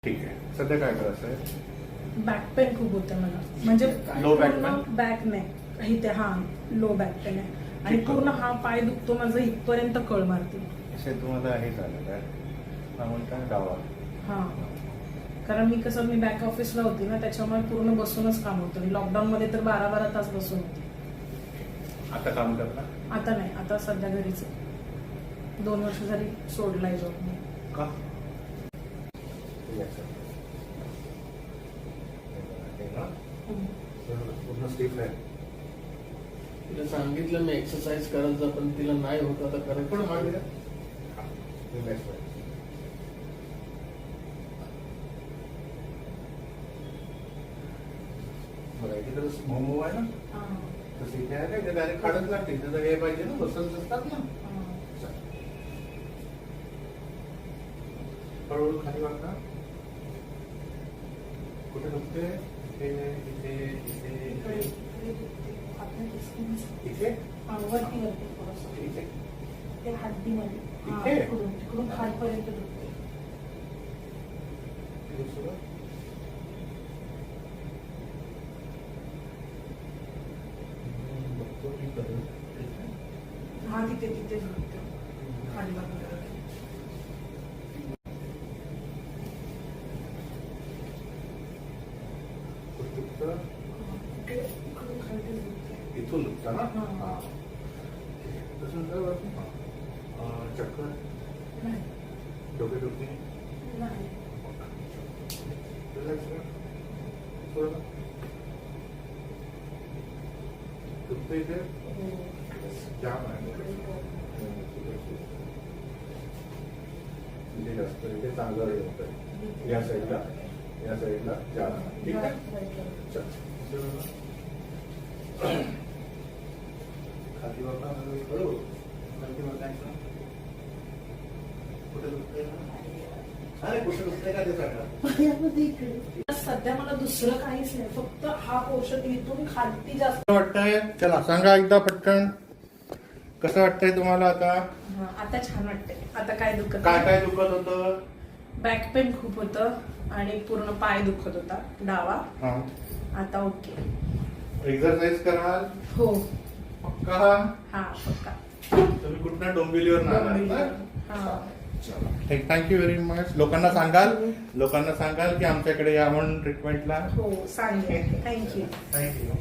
ठीक आहे. सध्या काय करायचं आहे? बॅक पेन खूप होते मला, म्हणजे लो बॅक पूर्ण पेन? बॅक नाही इथे, हा लो बॅक पेन आहे आणि पूर्ण हा पाय दुखतो माझं, इथपर्यंत कळ मारते. असे तुम्हाला हे झालं काय म्हणतात डावा? हा, कारण मी मी बॅक ऑफिसला होती ना, त्याच्यामुळे पूर्ण बसूनच काम होतं. लॉकडाऊन मध्ये तर 12-12 तास बसून होते. आता काम करता? आता नाही, आता सध्या घरीच आहे. 2 वर्ष झाली सोडलाय जॉब मी. का? पूर्ण स्टिफ आहे. तिला सांगितलं मी एक्सरसाइज करायचं, पण तिला नाही होत. आता पण करायचं मागे बघा इथे तर मोमो आहे ना, तसं इथे आहे का डायरेक्ट काढत लागते. इथे तर हे पाहिजे ना, मसल्स असतात ना. हळूहळू खाली वाका. कुठे दुखते? इथे इथे इथे इथे इथे वरती वरती थोडंसं इथे ते हड्डीमध्ये, इथे? तिकडून खालपर्यंत दुखते. दुसरं बघतो मी करून. हा तिथे दुखते खाली बाजूला. इथून दुखता ना? हा. तसं चक्कर, नाही डोके दुखणे, नाही रिलॅक्स कर. थोडं दुखतं इथे जाम आहे. इथे जास्त, इथे चांगलं हे होतं. या साईडला जाम आहे. ठीक आहे. चल खाली बघा. हळू खाली बघायचं. कुठे दुखतंय ना? अरे कुठे दुखतंय का ते सांगा. सध्या मला दुसरं काहीच नाही, फक्त हा पोर्शन इथून खालती जास्त वाटतंय? चला सांगा एकदा पटकन, कसं वाटतंय तुम्हाला आता? आता छान वाटते. आता काय दुखत काय काय दुखत होतं? बॅक पेन खूप होतं आणि पूर्ण पाय दुखत होता डावा. हा, आता ओके. एक्सरसाइज कराल? हो. पक्का? हा पक्का. तुम्ही कुठल्या डोंबिवलीवर डोंबिवलीवर. हा. Thank you very much. लोकांना सांगाल की आमच्याकडे या म्हणून ट्रीटमेंटला? हो सांगेल. थँक्यू. थँक्यू.